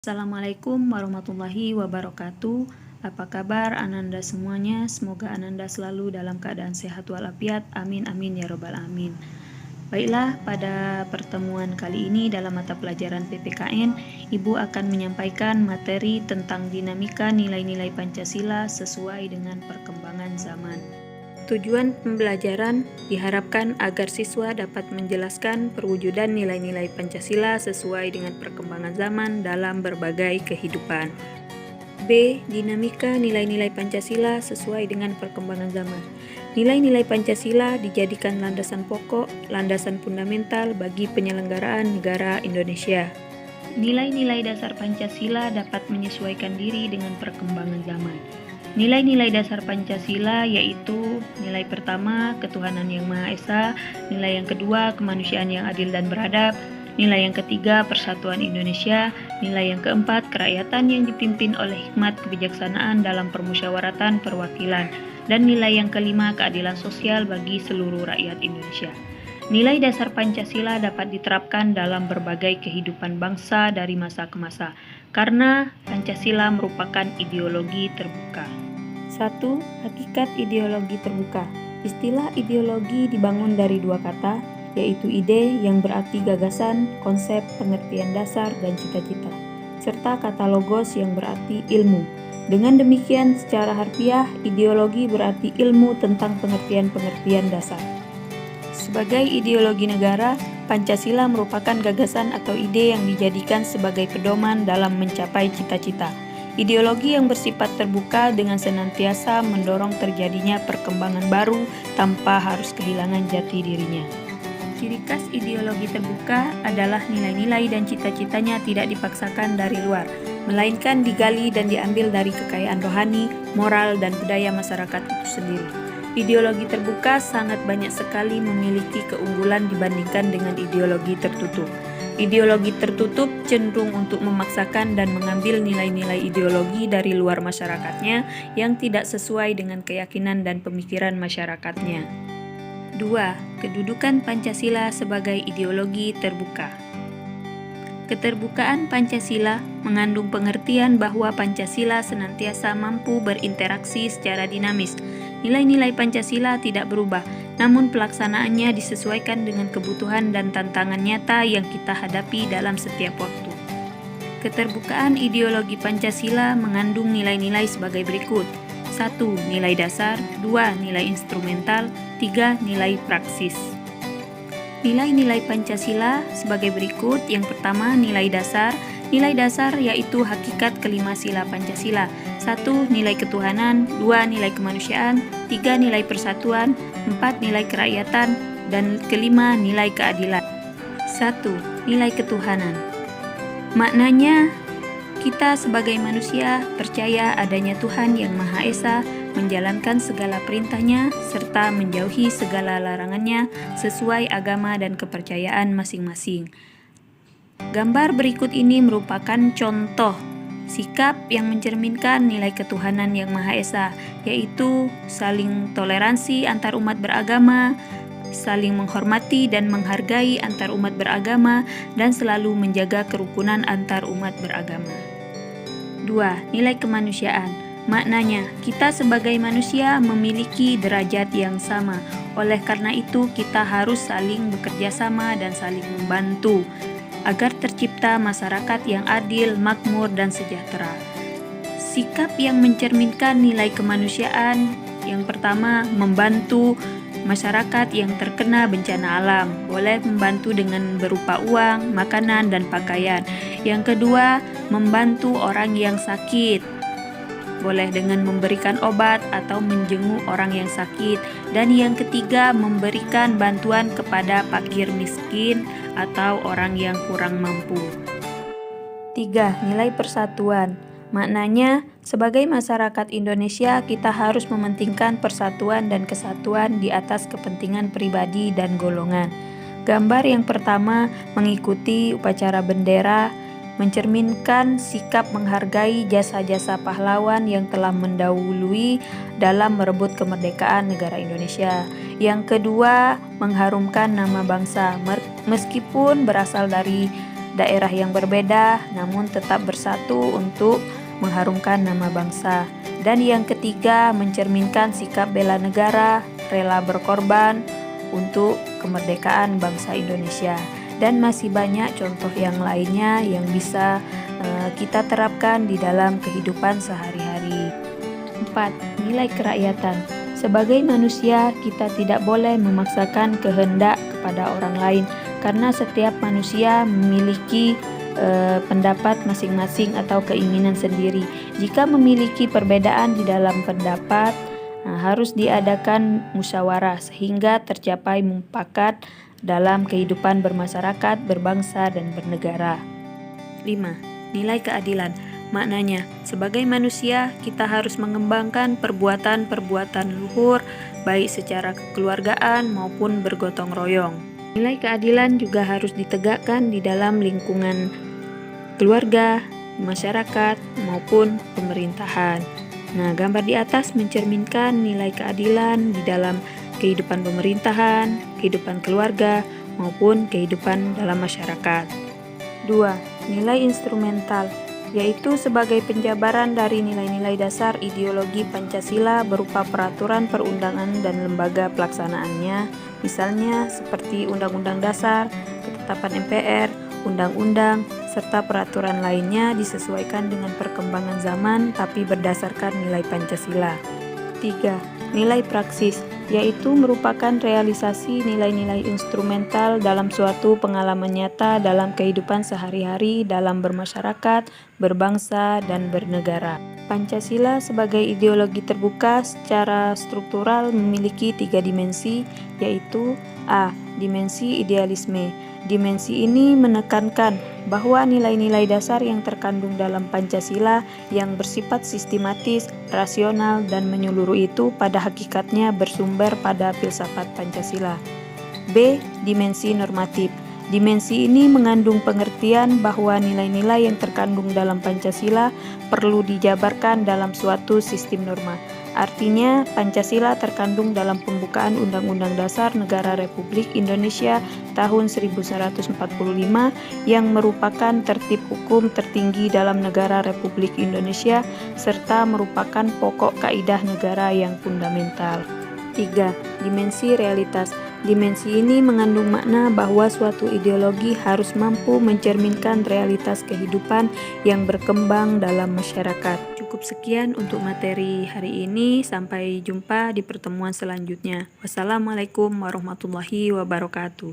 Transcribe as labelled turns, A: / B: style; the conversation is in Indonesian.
A: Assalamualaikum warahmatullahi wabarakatuh. Apa kabar Ananda semuanya? Semoga Ananda selalu dalam keadaan sehat walafiat. Amin amin ya robbal alamin. Baiklah, pada pertemuan kali ini dalam mata pelajaran PPKN, Ibu akan menyampaikan materi tentang dinamika nilai-nilai Pancasila sesuai dengan perkembangan zaman. Tujuan pembelajaran diharapkan agar siswa dapat menjelaskan perwujudan nilai-nilai Pancasila sesuai dengan perkembangan zaman dalam berbagai kehidupan. B. Dinamika nilai-nilai Pancasila sesuai dengan perkembangan zaman. Nilai-nilai Pancasila dijadikan landasan pokok, landasan fundamental bagi penyelenggaraan negara Indonesia. Nilai-nilai dasar Pancasila dapat menyesuaikan diri dengan perkembangan zaman. Nilai-nilai dasar Pancasila yaitu nilai pertama, ketuhanan yang Maha Esa, nilai yang kedua, kemanusiaan yang adil dan beradab, nilai yang ketiga, persatuan Indonesia, nilai yang keempat, kerakyatan yang dipimpin oleh hikmat kebijaksanaan dalam permusyawaratan perwakilan, dan nilai yang kelima, keadilan sosial bagi seluruh rakyat Indonesia. Nilai dasar Pancasila dapat diterapkan dalam berbagai kehidupan bangsa dari masa ke masa, karena Pancasila merupakan ideologi terbuka. 1. Hakikat ideologi terbuka. Istilah ideologi dibangun dari dua kata, yaitu ide yang berarti gagasan, konsep, pengertian dasar, dan cita-cita, serta kata logos yang berarti ilmu. Dengan demikian, secara harfiah, ideologi berarti ilmu tentang pengertian-pengertian dasar. Sebagai ideologi negara, Pancasila merupakan gagasan atau ide yang dijadikan sebagai pedoman dalam mencapai cita-cita. Ideologi yang bersifat terbuka dengan senantiasa mendorong terjadinya perkembangan baru tanpa harus kehilangan jati dirinya. Ciri khas ideologi terbuka adalah nilai-nilai dan cita-citanya tidak dipaksakan dari luar, melainkan digali dan diambil dari kekayaan rohani, moral, dan budaya masyarakat itu sendiri. Ideologi terbuka sangat banyak sekali memiliki keunggulan dibandingkan dengan ideologi tertutup. Ideologi tertutup cenderung untuk memaksakan dan mengambil nilai-nilai ideologi dari luar masyarakatnya yang tidak sesuai dengan keyakinan dan pemikiran masyarakatnya. 2. Kedudukan Pancasila sebagai ideologi terbuka. Keterbukaan Pancasila mengandung pengertian bahwa Pancasila senantiasa mampu berinteraksi secara dinamis. Nilai-nilai Pancasila tidak berubah, namun pelaksanaannya disesuaikan dengan kebutuhan dan tantangan nyata yang kita hadapi dalam setiap waktu. Keterbukaan ideologi Pancasila mengandung nilai-nilai sebagai berikut. 1. Nilai dasar, 2. Nilai instrumental, 3. Nilai praksis. Nilai-nilai Pancasila sebagai berikut. Yang pertama, nilai dasar. Nilai dasar yaitu hakikat kelima sila Pancasila. 1. Nilai ketuhanan, 2. Nilai kemanusiaan, 3. Nilai persatuan, 4. Nilai kerakyatan, dan kelima nilai keadilan. 1. Nilai ketuhanan. Maknanya, kita sebagai manusia percaya adanya Tuhan yang Maha Esa, menjalankan segala perintahnya, serta menjauhi segala larangannya sesuai agama dan kepercayaan masing-masing. Gambar berikut ini merupakan contoh sikap yang mencerminkan nilai ketuhanan yang Maha Esa, yaitu saling toleransi antar umat beragama, saling menghormati dan menghargai antar umat beragama, dan selalu menjaga kerukunan antar umat beragama. 2. Nilai kemanusiaan. Maknanya, kita sebagai manusia memiliki derajat yang sama. Oleh karena itu, kita harus saling bekerja sama dan saling membantu agar tercipta masyarakat yang adil, makmur, dan sejahtera. Sikap yang mencerminkan nilai kemanusiaan yang pertama, membantu masyarakat yang terkena bencana alam, boleh membantu dengan berupa uang, makanan, dan pakaian. Yang kedua, membantu orang yang sakit, boleh dengan memberikan obat atau menjenguk orang yang sakit. Dan yang ketiga, memberikan bantuan kepada fakir miskin atau orang yang kurang mampu. 3. Nilai persatuan. Maknanya, sebagai masyarakat Indonesia, kita harus mementingkan persatuan dan kesatuan di atas kepentingan pribadi dan golongan. Gambar yang pertama mengikuti upacara bendera, mencerminkan sikap menghargai jasa-jasa pahlawan yang telah mendahului dalam merebut kemerdekaan negara Indonesia. Yang kedua, mengharumkan nama bangsa, meskipun berasal dari daerah yang berbeda namun tetap bersatu untuk mengharumkan nama bangsa. Dan yang ketiga, mencerminkan sikap bela negara, rela berkorban untuk kemerdekaan bangsa Indonesia. Dan masih banyak contoh yang lainnya yang bisa kita terapkan di dalam kehidupan sehari-hari. 4. Nilai kerakyatan. Sebagai manusia, kita tidak boleh memaksakan kehendak kepada orang lain karena setiap manusia memiliki pendapat masing-masing atau keinginan sendiri. Jika memiliki perbedaan di dalam pendapat, harus diadakan musyawarah sehingga tercapai mufakat dalam kehidupan bermasyarakat, berbangsa, dan bernegara. 5. Nilai keadilan. Maknanya, sebagai manusia, kita harus mengembangkan perbuatan-perbuatan luhur, baik secara kekeluargaan maupun bergotong royong. Nilai keadilan juga harus ditegakkan di dalam lingkungan keluarga, masyarakat, maupun pemerintahan. Nah, gambar di atas mencerminkan nilai keadilan di dalam kehidupan pemerintahan, kehidupan keluarga, maupun kehidupan dalam masyarakat. 2. Nilai instrumental, yaitu sebagai penjabaran dari nilai-nilai dasar ideologi Pancasila berupa peraturan perundangan dan lembaga pelaksanaannya, misalnya seperti Undang-Undang Dasar, Ketetapan MPR, Undang-undang, serta peraturan lainnya disesuaikan dengan perkembangan zaman tapi berdasarkan nilai Pancasila. 3. Nilai praksis, yaitu merupakan realisasi nilai-nilai instrumental dalam suatu pengalaman nyata dalam kehidupan sehari-hari dalam bermasyarakat, berbangsa, dan bernegara. Pancasila sebagai ideologi terbuka secara struktural memiliki 3 dimensi, yaitu A. Dimensi idealisme. Dimensi ini menekankan bahwa nilai-nilai dasar yang terkandung dalam Pancasila yang bersifat sistematis, rasional, dan menyeluruh itu pada hakikatnya bersumber pada filsafat Pancasila. B. Dimensi normatif. Dimensi ini mengandung pengertian bahwa nilai-nilai yang terkandung dalam Pancasila perlu dijabarkan dalam suatu sistem norma. Artinya, Pancasila terkandung dalam pembukaan Undang-Undang Dasar Negara Republik Indonesia tahun 1945 yang merupakan tertib hukum tertinggi dalam negara Republik Indonesia serta merupakan pokok kaidah negara yang fundamental. 3. Dimensi realitas. Dimensi ini mengandung makna bahwa suatu ideologi harus mampu mencerminkan realitas kehidupan yang berkembang dalam masyarakat. Cukup sekian untuk materi hari ini. Sampai jumpa di pertemuan selanjutnya. Wassalamualaikum warahmatullahi wabarakatuh.